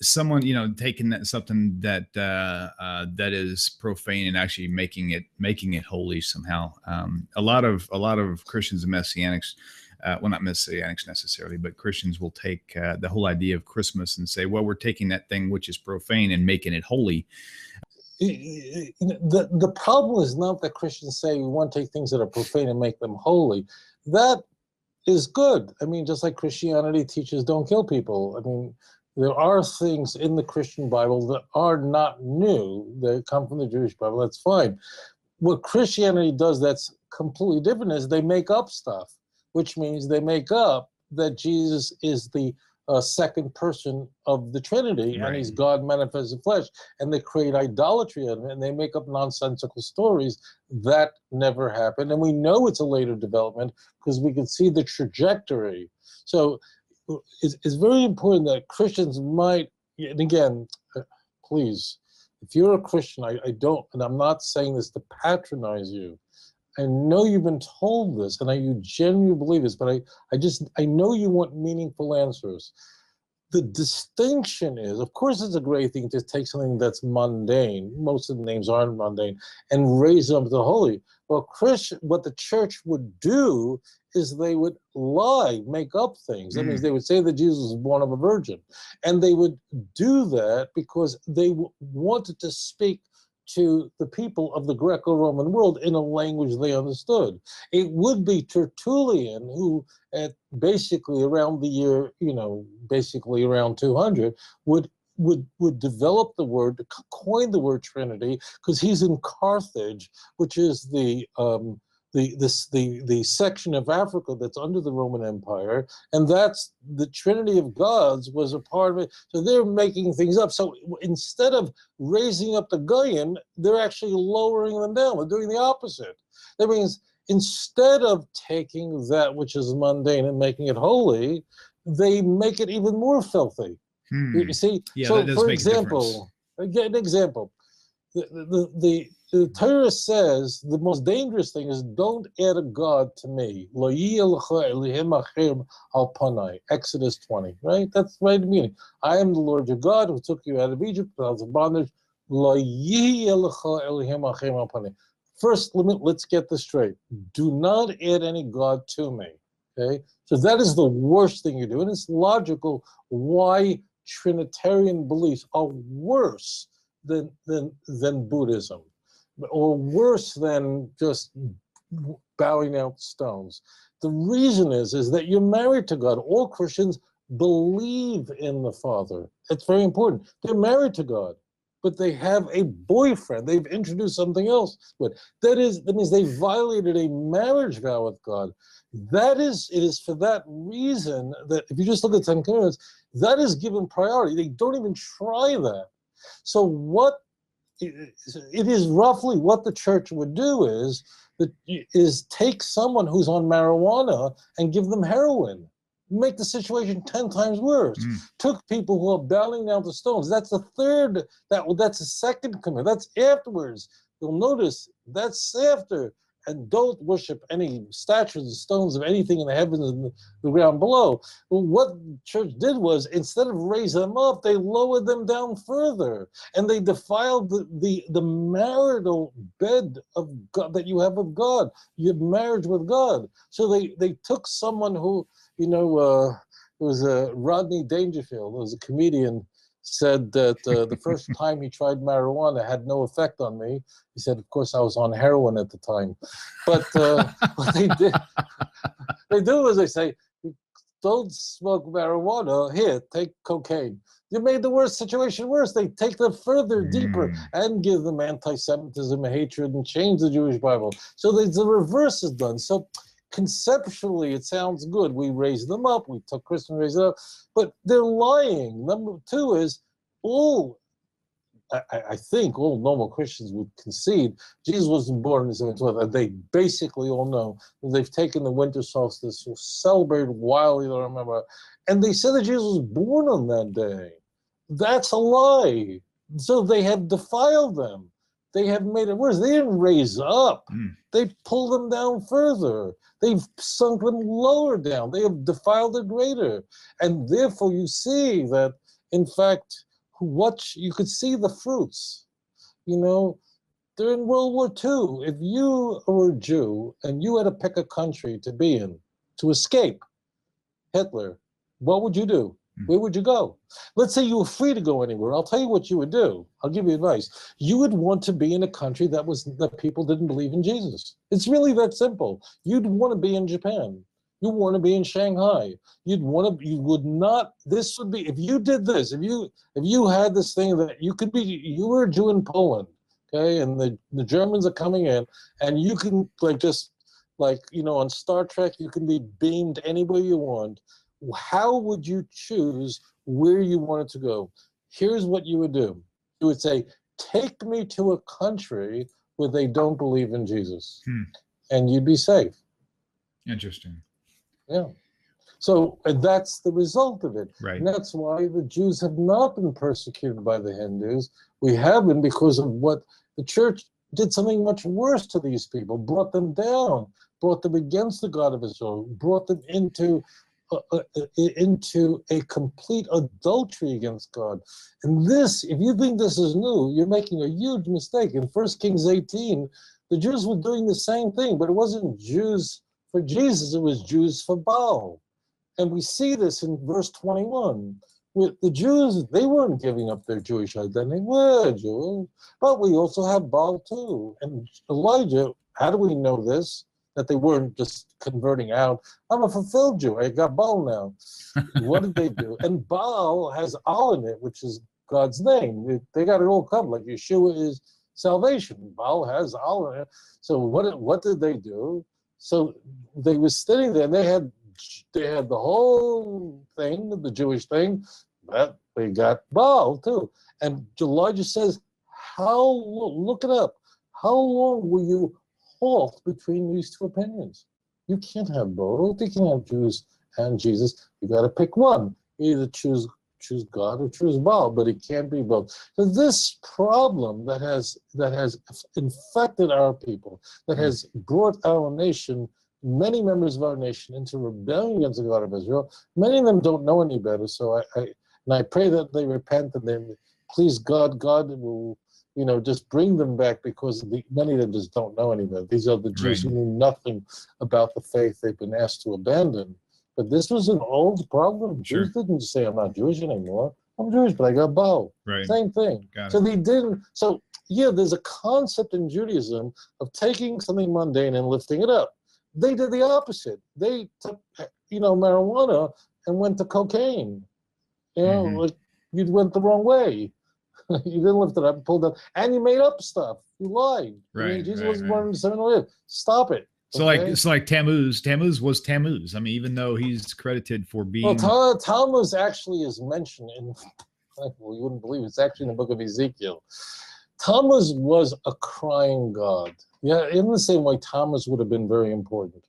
someone, taking something that that is profane and actually making it holy somehow. A lot of Christians and Messianics, well, not Messianics necessarily, but Christians will take the whole idea of Christmas and say, well, we're taking that thing which is profane and making it holy. The problem is not that Christians say we want to take things that are profane and make them holy. That is good. I mean, just like Christianity teaches don't kill people. I mean, there are things in the Christian Bible that are not new. They come from the Jewish Bible. That's fine. What Christianity does that's completely different is they make up stuff, which means they make up that Jesus is the second person of the Trinity, and he's God manifest in flesh, and they create idolatry of him, and they make up nonsensical stories. That never happened, and we know it's a later development because we can see the trajectory. So it's very important that Christians might, and again, please, if you're a Christian, I don't, and I'm not saying this to patronize you, I know you've been told this, and you genuinely believe this, but I know you want meaningful answers. The distinction is, of course, it's a great thing to take something that's mundane. Most of the names aren't mundane, and raise them to holy. Well, what the church would do is they would lie, make up things. That means they would say that Jesus was born of a virgin, and they would do that because they wanted to speak to the people of the Greco-Roman world in a language they understood. It would be Tertullian who, at basically around the year, basically around 200, would develop the word, coin the word Trinity, because he's in Carthage, which is the section of Africa that's under the Roman Empire, and that's the Trinity of Gods was a part of it. So they're making things up. So instead of raising up the Goyim, they're actually lowering them down. They're doing the opposite. That means instead of taking that which is mundane and making it holy, they make it even more filthy. You see? Yeah, so, that does for make example, an example. The Torah says the most dangerous thing is don't add a god to me. Exodus 20, right? That's right meaning. I am the Lord your God who took you out of Egypt, out of bondage. First, let's get this straight. Do not add any god to me. Okay? So that is the worst thing you do. And it's logical why Trinitarian beliefs are worse than Buddhism, or worse than just bowing out stones. The reason is that you're married to God. All Christians believe in the Father. It's very important. They're married to God, but they have a boyfriend. They've introduced something else. But that means they violated a marriage vow with God. It is for that reason that if you just look at 10 Commandments, that is given priority. They don't even try that. So it is roughly what the church would do is take someone who's on marijuana and give them heroin, make the situation 10 times worse. Took people who are bowing down to stones. That's the third. That's the second command. That's afterwards. You'll notice that's after. And don't worship any statues and stones of anything in the heavens and the ground below. Well, what the church did was, instead of raising them up, they lowered them down further. And they defiled the marital bed of God that you have of God, your marriage with God. So they took someone who, it was Rodney Dangerfield, who was a comedian, said that the first time he tried marijuana had no effect on me. He said, of course, I was on heroin at the time. But what they do is they say, don't smoke marijuana. Here, take cocaine. You made the worst situation worse. They take them further, deeper, and give them anti-Semitism and hatred and change the Jewish Bible. So the reverse is done. So conceptually, it sounds good. We raise them up. We took Christians, raised them up. But they're lying. Number two is I think all normal Christians would concede Jesus wasn't born in 712, and they basically all know that they've taken the winter solstice, celebrated wildly, I don't remember, and they said that Jesus was born on that day. That's a lie. So they have defiled them. They have made it worse. They didn't raise up. They pulled them down further. They've sunk them lower down. They have defiled it greater. And therefore you see that In fact, what you could see the fruits. During World War II, if you were a Jew and you had to pick a country to be in, to escape Hitler, what would you do? Where would you go? Let's say you were free to go anywhere. I'll tell you what you would do. I'll give you advice. You would want to be in a country that people didn't believe in Jesus. It's really that simple. You'd want to be in Japan. You want to be in Shanghai. You would not, this would be, if you did this, if you had this thing that you were a Jew in Poland, okay, and the Germans are coming in, and you can on Star Trek, you can be beamed anywhere you want. How would you choose where you wanted to go? Here's what you would do. You would say, take me to a country where they don't believe in Jesus, and you'd be safe. Interesting. Yeah. So that's the result of it. Right. And that's why the Jews have not been persecuted by the Hindus. We have been because of what the church did something much worse to these people, brought them down, brought them against the God of Israel, brought them into a complete adultery against God. And this, if you think this is new, you're making a huge mistake. In 1 Kings 18, the Jews were doing the same thing, but it wasn't Jews for Jesus, it was Jews for Baal. And we see this in verse 21. With the Jews, they weren't giving up their Jewish identity. We're Jews, but we also have Baal too. And Elijah, how do we know this? That they weren't just converting out. I'm a fulfilled Jew. I got Baal now. What did they do? And Baal has Al in it, which is God's name. They got it all covered. Like Yeshua is salvation. Baal has Al in it. So what did they do? So they were sitting there, and they had the whole thing, the Jewish thing, but they got Baal too. And Elijah says, look it up, how long will you halt between these two opinions? You can't have both. You can't have Jews and Jesus. You got to pick one. Either choose God or choose Baal, but it can't be both. So this problem that has infected our people, that has brought our nation, many members of our nation, into rebellion against the God of Israel, many of them don't know any better. So I pray that they repent, and then please God will just bring them back, because many of them just don't know any better. These are the Jews who knew nothing about the faith they've been asked to abandon. But this was an old problem. Sure. Jews didn't say, I'm not Jewish anymore. I'm Jewish, but I got Baal. Right. Same thing. So they didn't. So, yeah, there's a concept in Judaism of taking something mundane and lifting it up. They did the opposite. They took, marijuana and went to cocaine. Like you went the wrong way. You didn't lift it up, pulled up, and you made up stuff. You lied. Right. Jesus wasn't born in 7 Stop it. So like Tammuz was Tammuz. I mean, even though he's credited for being. Well, Tammuz actually is mentioned in, well, you wouldn't believe it's actually in the book of Ezekiel. Tammuz was a crying god. Yeah, in the same way, Tammuz would have been very important.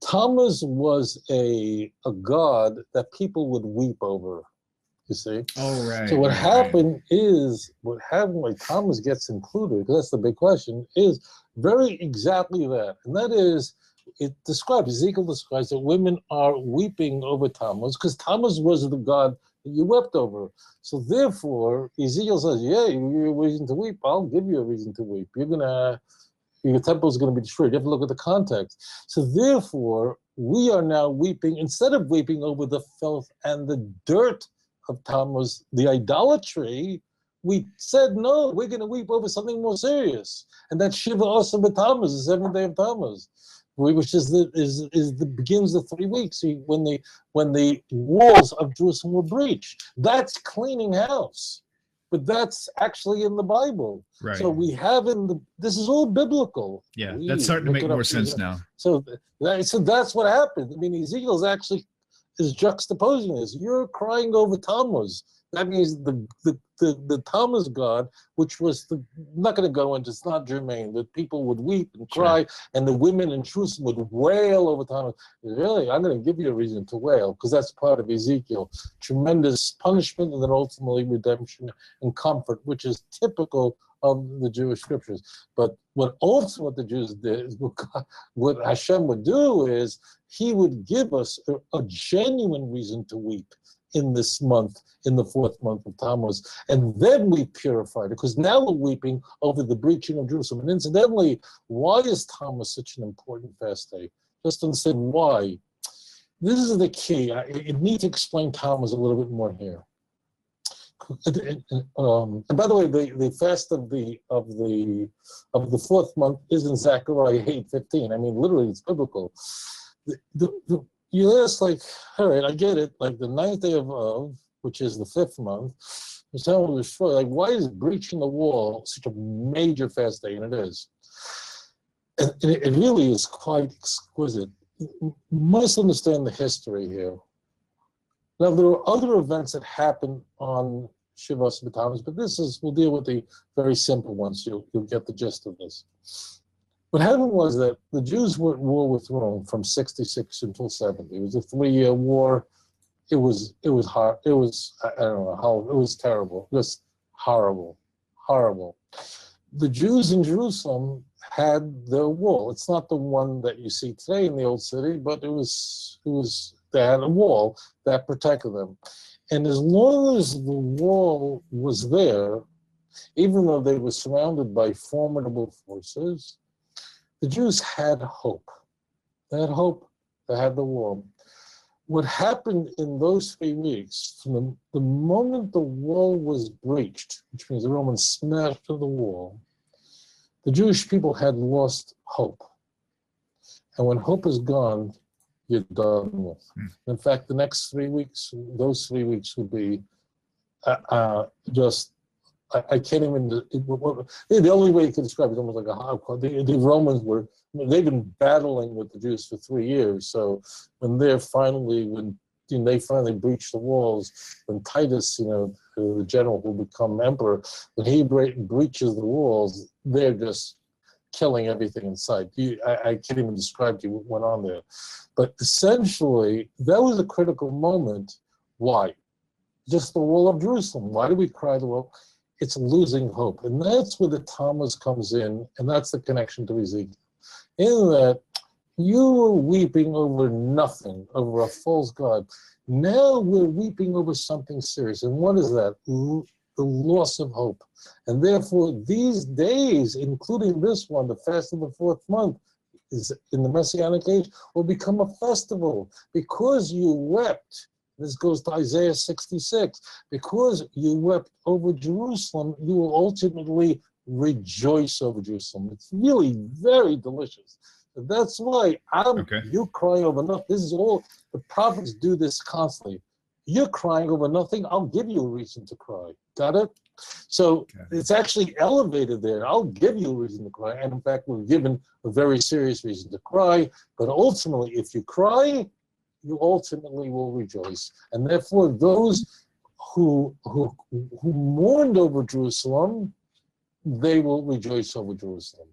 Tammuz was a god that people would weep over. You see? Oh, right. So what happened when Tammuz gets included, because that's the big question, is very exactly that. And that is, Ezekiel describes that women are weeping over Tammuz, because Tammuz was the god that you wept over. So therefore, Ezekiel says, yeah, you're a reason to weep. I'll give you a reason to weep. Your temple is going to be destroyed. You have to look at the context. So therefore, we are now weeping, instead of weeping over the filth and the dirt of Tammuz, the idolatry, we said, no, we're going to weep over something more serious. And that's Shiva Asar Tammuz, the 7th day of Tammuz, which begins the 3 weeks when the walls of Jerusalem were breached. That's cleaning house. But that's actually in the Bible. Right. So we have this is all biblical. Yeah, that's starting to make more sense now. So that's what happened. I mean, Ezekiel's actually is juxtaposing this. You're crying over Tammuz. That means the Tammuz god, which was I'm not going to go into, it's not germane, that people would weep and cry, and the women in Jerusalem would wail over Tammuz. Really, I'm going to give you a reason to wail, because that's part of Ezekiel. Tremendous punishment, and then ultimately redemption and comfort, which is typical of the Jewish scriptures. But what the Jews did, is what Hashem would do is, he would give us a genuine reason to weep in this month, in the 4th month of Tammuz. And then we purified it, because now we're weeping over the breaching of Jerusalem. And incidentally, why is Tammuz such an important fast day? Just understand why. This is the key. I need to explain Tammuz a little bit more here. And by the way, the fast of the 4th month is in Zechariah 8:15. I mean, literally, it's biblical. You ask, like, all right, I get it. Like the 9th day of Av, which is the 5th month, is how it was destroyed. Like, why is breaching the wall such a major fast day? And it is. And it really is quite exquisite. You must understand the history here. Now, there are other events that happen on Shivas B'Tammuz, but we'll deal with the very simple ones. You'll get the gist of this. What happened was that the Jews were at war with Rome from 66 until 70. It was a 3-year war. It was hard. It was, I don't know how, it was terrible. It was horrible, horrible. The Jews in Jerusalem had their wall. It's not the one that you see today in the old city, but they had a wall that protected them. And as long as the wall was there, even though they were surrounded by formidable forces, the Jews had hope. They had hope. They had the wall. What happened in those 3 weeks, from the moment the wall was breached, which means the Romans smashed through the wall, the Jewish people had lost hope. And when hope is gone, you're done with. In fact, the next 3 weeks, those 3 weeks would be just, I can't even, the only way you can describe it is almost like a hardcore. The Romans they've been battling with the Jews for 3 years. So when they finally breached the walls, when Titus, the general who become emperor, when he breaches the walls, they're just killing everything in sight. I can't even describe to you what went on there. But essentially, that was a critical moment. Why? Just the wall of Jerusalem. Why do we cry the wall? It's losing hope. And that's where the Tammuz comes in, and that's the connection to Ezekiel. In that, you were weeping over nothing, over a false god. Now we're weeping over something serious. And what is that? The loss of hope. And therefore, these days, including this one, the fast of the 4th month, is in the Messianic age, will become a festival. Because you wept, this goes to Isaiah 66, because you wept over Jerusalem, you will ultimately rejoice over Jerusalem. It's really very delicious. That's why you crying over nothing. This is all, the prophets do this constantly. You're crying over nothing, I'll give you a reason to cry. Got it? So it's actually elevated there. I'll give you a reason to cry. And in fact, we're given a very serious reason to cry. But ultimately, if you cry, you ultimately will rejoice. And therefore, those who mourned over Jerusalem, they will rejoice over Jerusalem.